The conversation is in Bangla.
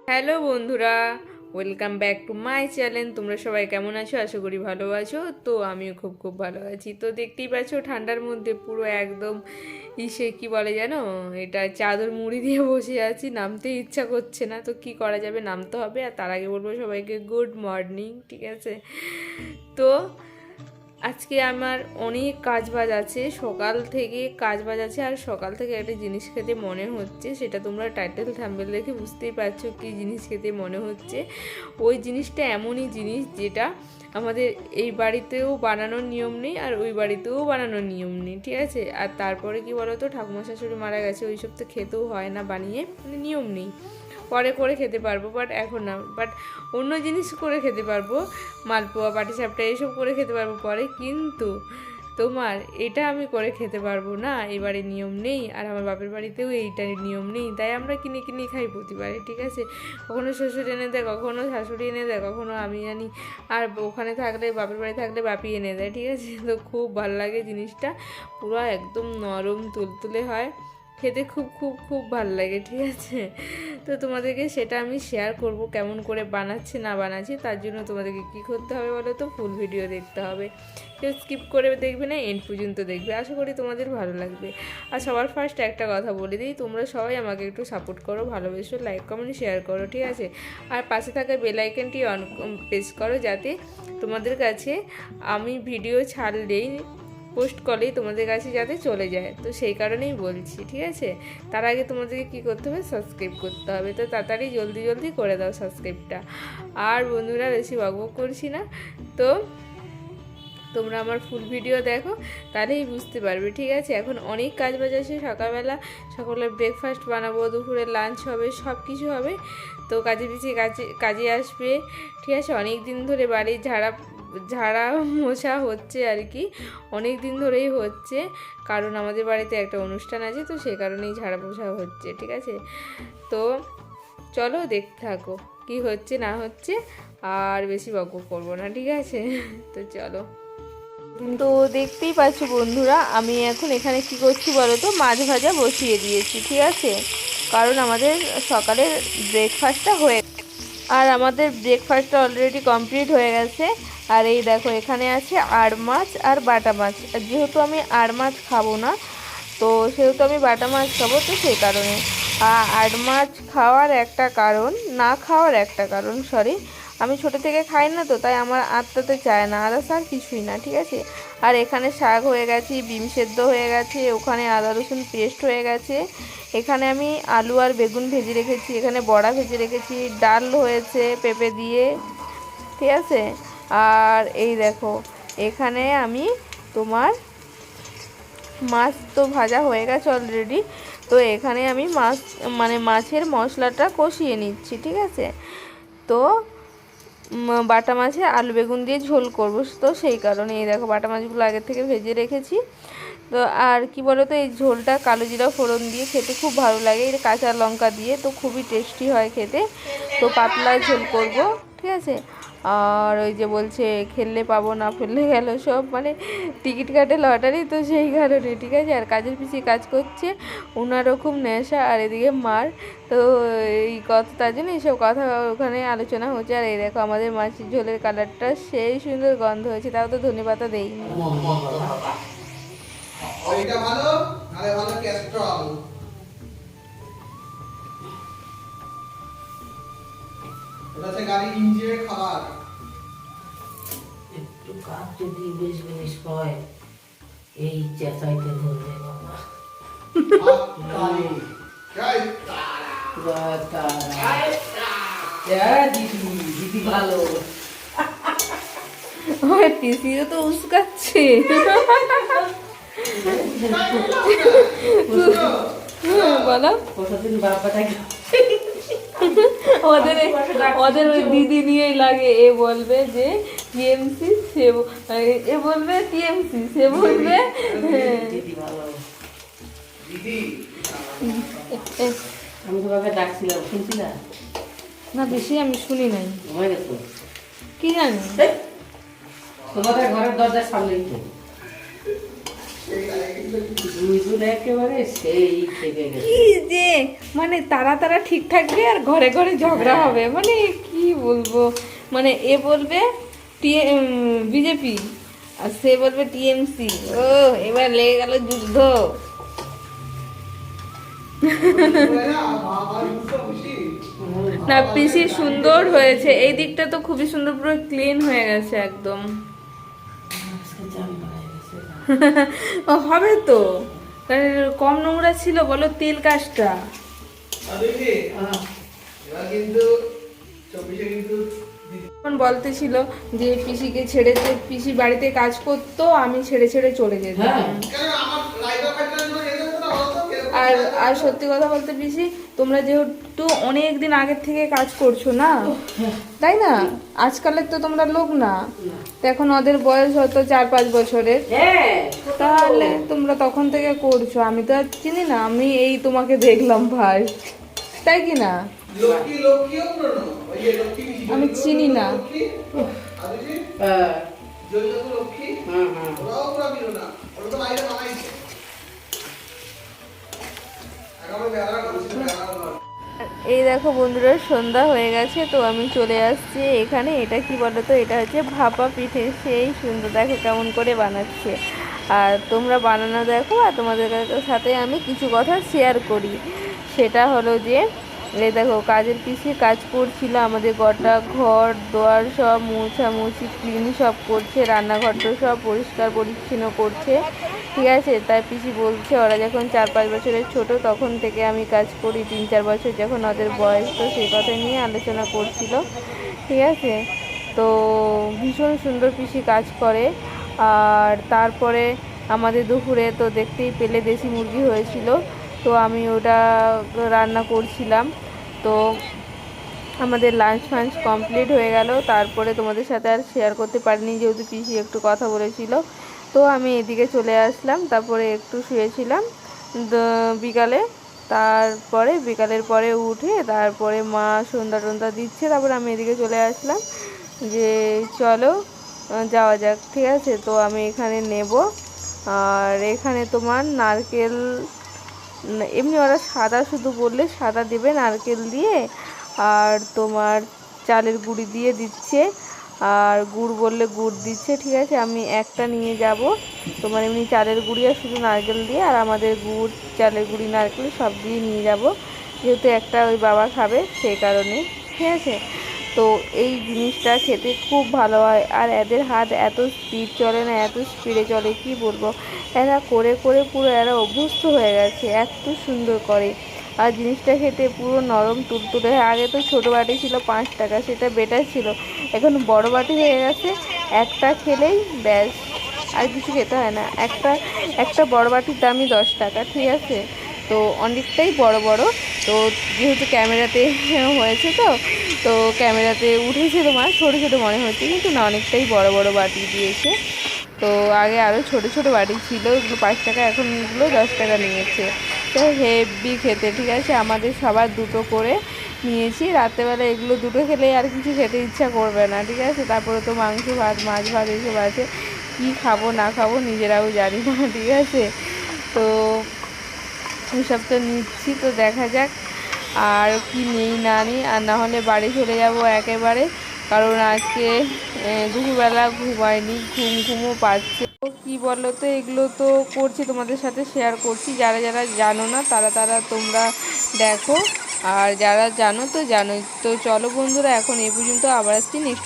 হ্যালো বন্ধুরা, welcome back to my channel. তোমরা সবাই কেমন আছো? আশা করি ভালো আছো। তো আমিও খুব খুব ভালো আছি। তো দেখতেই পাচ্ছ ঠান্ডার মধ্যে পুরো একদম ইসে কি বলে জানো, এটা চাদর মুড়ি দিয়ে বসে আছি, নামতে ইচ্ছা করছে না। তো কি করা যাবে, নামতে হবে। আর তার আগে বলবো সবাইকে গুড মর্নিং, ঠিক আছে? তো আজকে আমার অনেক কাজবাজ আছে, সকাল থেকে কাজবাজ আছে। আর সকাল থেকে একটা জিনিস খেতে মনে হচ্ছে, সেটা তোমরা টাইটেল থাম্বনেল দেখে বুঝতেই পারছো কী জিনিস খেতে মনে হচ্ছে। ওই জিনিসটা এমনই জিনিস যেটা আমাদের এই বাড়িতেও বানানোর নিয়ম নেই আর ওই বাড়িতেও বানানোর নিয়ম নেই, ঠিক আছে? আর তারপরে কি বলো তো, ঠাকুমা শাশুড়ি মারা গেছে, ওইসব তো খেতেও হয় না বানিয়ে, মানে নিয়ম নেই। পরে করে খেতে পারবো, বাট এখন না। বাট অন্য জিনিস করে খেতে পারবো, মালপোয়া পাটিসাপটা এইসব করে খেতে পারবো পরে। কিন্তু তোমার এটা আমি করে খেতে পারবো না, এবারে নিয়ম নেই। আর আমার বাপের বাড়িতেও এইটার নিয়ম নেই, তাই আমরা কিনে কিনে খাই প্রতিবারে, ঠিক আছে? কখনো শ্বশুর এনে দেয়, কখনো শাশুড়ি এনে দেয়, কখনো আমি আনি। আর ওখানে থাকলে, বাপের বাড়ি থাকলে বাপি এনে দেয়, ঠিক আছে? তো খুব ভালো লাগে জিনিসটা, পুরো একদম নরম তুলতুলে হয়, খেতে খুব খুব খুব ভালো লাগে, ঠিক আছে? তো তোমাদেরকে সেটা আমি শেয়ার করব, কেমন করে বানাচ্ছি না বানাচ্ছি। তার জন্য তোমাদেরকে কী করতে হবে বলো তো, ফুল ভিডিও দেখতে হবে। কেউ স্কিপ করে দেখবে না, এন্ড পর্যন্ত দেখবে। আশা করি তোমাদের ভালো লাগবে। আর সবার ফার্স্ট একটা কথা বলে দিই, তোমরা সবাই আমাকে একটু সাপোর্ট করো, ভালোবেসো, লাইক কমেন্ট শেয়ার করো, ঠিক আছে? আর পাশে থাকা বেল আইকনটি অন প্রেস করো, যাতে তোমাদের কাছে আমি ভিডিও ছাড়লেই, পোস্ট করলেই তোমাদের কাছে যাতে চলে যায়। তো সেই কারণেই বলছি, ঠিক আছে? তার আগে তোমাদেরকে কী করতে হবে, সাবস্ক্রাইব করতে হবে। তো তাড়াতাড়ি জলদি জলদি করে দাও সাবস্ক্রাইবটা। আর বন্ধুরা, বেশি বকবক করছি না, তো তোমরা আমার ফুল ভিডিও দেখো, তাহলেই বুঝতে পারবে, ঠিক আছে? এখন অনেক কাজ বাজ আছে। সকালবেলা সকালে ব্রেকফাস্ট বানাবো, দুপুরে লাঞ্চ হবে, সব কিছু হবে। তো কাজে পিছিয়ে কাজে আসবে, ঠিক আছে? অনেক দিন ধরে বাড়ি ঝাড়া মোছা হচ্ছে আর কি, অনেক দিন ধরেই হচ্ছে, কারণ আমাদের বাড়িতে একটা অনুষ্ঠান আছে, তো সেই কারণেই ঝাড়া পোছা হচ্ছে, ঠিক আছে? তো চলো দেখতে থাকো কি হচ্ছে না হচ্ছে, আর বেশি বকবক করবো না, ঠিক আছে? তো চলো। তো দেখতেই পাচ্ছ বন্ধুরা, আমি এখন এখানে কি করছি বলো তো, মাছ ভাজা বসিয়ে দিয়েছি, ঠিক আছে? কারণ আমাদের সকালের ব্রেকফাস্টটা আর আমাদের ব্রেকফাস্টটা অলরেডি কমপ্লিট হয়ে গেছে। আর এই দেখো, এখানে আছে আড় মাছ আর বাটা মাছ। আর যেহেতু আমি আড় মাছ খাবো না, তো সেহেতু আমি বাটা মাছ খাবো, তো সেই কারণে। আড় মাছ খাওয়ার একটা কারণ, না খাওয়ার একটা কারণ, সরি, আমি ছোটো থেকে খাই না, তো তাই আমার আত্মাতে চায় না, আদার্স আর কিছুই না, ঠিক আছে? আর এখানে শাক হয়ে গেছে, বিম সেদ্ধ হয়ে গেছে, ওখানে আদা রসুন পেস্ট হয়ে গেছে, এখানে আমি আলু আর বেগুন ভেজে রেখেছি, এখানে বড়া ভেজে রেখেছি, ডাল হয়েছে পেঁপে দিয়ে, ঠিক আছে? আর এই দেখো, এখানে আমি তোমার মাছ তো ভাজা হয়ে গেছে অলরেডি, তো এখানে আমি মাছের মশলাটা কষিয়ে নিচ্ছি, ঠিক আছে? তো বাটা মাছে আলু বেগুন দিয়ে ঝোল করবো, তো সেই কারণে এই দেখো বাটা মাছগুলো আগের থেকে ভেজে রেখেছি। তো আর কি বলো তো, এই ঝোলটা কালো জিরা ফোড়ন দিয়ে খেতে খুব ভালো লাগে, এটা কাঁচা লঙ্কা দিয়ে, তো খুবই টেস্টি হয় খেতে। তো পাতলা ঝোল করব, ঠিক আছে? আর ওই যে বলছে খেললে পাবো, না ফেললে গেল সব, মানে টিকিট কাটে লটারি, তো সেই কারণে, ঠিক আছে? আর কাজের পিছিয়ে কাজ করছে, ওনারও খুব নেশা, আর এদিকে মার। তো এই কথা, তার জন্য এইসব কথা ওখানে আলোচনা হচ্ছে। আর এই দেখো, আমাদের মাছের ঝোলের কালারটা সেই সুন্দর গন্ধ হয়েছে, তাও তো ধনেপাতা দেইনি। ওইটা ভালো, আরে ভালো ক্যাস্ট্রল। ওটা হচ্ছে গাড়ির ইঞ্জিনের খাবার। একটু কাজ যদি বেশ বেশ হয়, এই চেঁচাইতে ধরবে বাবা। দিদি ভালো। আমার পিসিও তো উস্কাচ্ছে। বলো, কতদিন বাবাটাকে ওদের ওদের ওই দিদি নিয়েই লাগে। এ বলবে যে টিএমসি, সে এ বলবে টিএমসি, সে বলবে দিদি ভালো। দিদি আমি তোমাকে ডাকছিলাম, শুনছিলা? না, বেশি আমি শুনি নাই, ঘুমাই গেছো? কি জানি। তোমাদের ঘরের দরজার সামনেই তো। দুইজন একেবারে সেই থেকে গেছে। কি যে মানে তারা তারা ঠিক থাকবে আর ঘরে ঘরে ঝগড়া হবে, মানে কি বলবো, মানে এ বলবে বিজেপি আর সে বলবে টিএমসি। ও এবার লেগে গেল যুদ্ধ। না পিসি সুন্দর হয়েছে, এই দিকটা তো খুবই সুন্দর, পুরো ক্লিন হয়ে গেছে একদম। আজকে জাম বাড়ায় গেছে। ও হবে তো, কারণ কম নোংরা ছিল বলো তেল কাজটা। এবার কিন্তু 24 কিন্তু তখন বলতেছিল যে পিসিকে ছেড়েছে, পিসি বাড়িতে কাজ করতো, আমি ছেড়ে ছেড়ে চলে যেতাম। হ্যাঁ। কেন আমার রাইডার ফাইটার জন্য যেতে হতো না বলতো? আর আর সত্যি কথা বলতে পিসি, তোমরা যেহেতু অনেক দিন আগের থেকে কাজ করছো না, তাই না? আজকালের তো তোমরা লোক না, তো এখন ওদের বয়স হয়তো 4-5 বছরের, হ্যাঁ, তাহলে তোমরা তখন থেকে করছো। আমি তো আর চিনি না, আমি এই তোমাকে দেখলাম ভাই, তাই কি না? লক্ষ্মীও পুরনো। ওই যে লক্ষ্মী মিশি। আমি চিনি না। লক্ষ্মী, আদিজি, হ্যাঁ, জয়িতা লক্ষ্মী, হুম, হুম। ওরাও পুরা বিরোনা। ওরা তো বাইরে বানাইছে। একেবারে বেড়া করেছিল, বেড়া ঘর। এই দেখো বন্ধুরা, সন্ধ্যা হয়ে গেছে, তো আমি চলে আসছি এখানে। এটা কি বলো তো, এটা হচ্ছে ভাপা পিঠে, সেই সুন্দর, দেখো কেমন করে বানাচ্ছে। আর তোমরা বানানো দেখো, আর তোমাদের সাথে আমি কিছু কথা শেয়ার করি। সেটা হলো যে এই দেখো কাজের পিসি কাজ করছিল, আমাদের গোটা ঘর দোয়ার সব মুছামুছি ক্লিন সব করছে, রান্নাঘরটা সব পরিষ্কার পরিচ্ছন্ন করছে, ঠিক আছে। তাই পিসি বলছে ওরা যখন 4-5 বছরের ছোট তখন থেকে আমি কাজ করি, 3-4 বছর যখন ওদের বয়স, তো সেই কথা নিয়ে আলোচনা করছিল, ঠিক আছে। তো ভীষণ সুন্দর পিসি কাজ করে। আর তারপরে আমাদের দুপুরে তো দেখতেই পেলে দেশি মুরগি হয়েছিল, তো আমি ওটা রান্না করছিলাম। তো আমাদের লাঞ্চ ফাঞ্চ কমপ্লিট হয়ে গেল, তারপরে তোমাদের সাথে আর শেয়ার করতে পারিনি যেহেতু পিসি একটু কথা বলেছিল। তো আমি এদিকে চলে আসলাম, তারপরে একটু শুয়েছিলাম বিকালে। তারপরে বিকালের পরে উঠে তারপরে মা সন্ধ্যা টন্ধ্যা দিচ্ছে, তারপরে আমি এদিকে চলে আসলাম যে চলো যাওয়া যাক, ঠিক আছে। তো আমি এখানে নেব, আর এখানে তোমার নারকেল, এমনি ওরা সাদা শুধু বললে সাদা দেবে নারকেল দিয়ে, আর তোমার চালের গুঁড়ি দিয়ে দিচ্ছে, আর গুড় বললে গুড় দিচ্ছে, ঠিক আছে। আমি একটা নিয়ে যাব, তোমার এমনি চালের গুঁড়ি আর শুধু নারকেল দিয়ে, আর আমাদের গুড় চালের গুঁড়ি নারকেল সব দিয়ে নিয়ে যাব, যেহেতু একটা ওই বাবা খাবে সেই কারণে, ঠিক আছে। তো এই জিনিসটা খেতে খুব ভালো হয়, আর এদের হাত এত স্পিড চলে না, এত স্পিডে চলে কি বলবো, এরা করে করে পুরো এরা অভ্যস্ত হয়ে গেছে, এত সুন্দর করে। আর জিনিসটা খেতে পুরো নরম তুলতুলে। আগে তো ছোটো বাটি ছিল 5 টাকা, সেটা বেটার ছিল, এখন বড় বাটি হয়ে গেছে, একটা খেলেই ব্যাস, আর কিছু খেতে হয় না। একটা বড় বাটির দামই 10 টাকা, ঠিক আছে। তো অনেকটাই বড় বড়, তো যেহেতু ক্যামেরাতে হয়েছে, তো ক্যামেরাতে উঠেছে তোমার ছোটো ছোটো মনে হচ্ছে, কিন্তু না অনেকটাই বড় বড় বাটি দিয়েছে। তো আগে আরও ছোট ছোট বাটি ছিল, এগুলো 5 টাকা, এখন এগুলো 10 টাকা নিয়েছে। তো হেভি খেতে, ঠিক আছে। আমাদের সবার দুটো করে নিয়েছি, রাত্রেবেলা এগুলো দুটো খেলে আর কিছু খেতে ইচ্ছা করবে না, ঠিক আছে। তারপরে তো মাংস ভাত মাছ ভাত এসব আছে, কী খাবো না খাবো নিজেরাও জানি না, ঠিক আছে। তো এসব তো নিচ্ছি, তো দেখা যাক আর কি নেই না নিই, আর না হলে বাড়ি চলে যাব একেবারে, কারণ আজকে দুপুরবেলা ঘুমায়নি, ঘুমও পাচ্ছে। তো কী বলো তো, এগুলো তো করছি তোমাদের সাথে শেয়ার করছি, যারা যারা জানো না তারা তোমরা দেখো, আর যারা জানো তো জানোই। তো চলো বন্ধুরা, এখন এই পর্যন্ত, আবার আসছি নেক্সট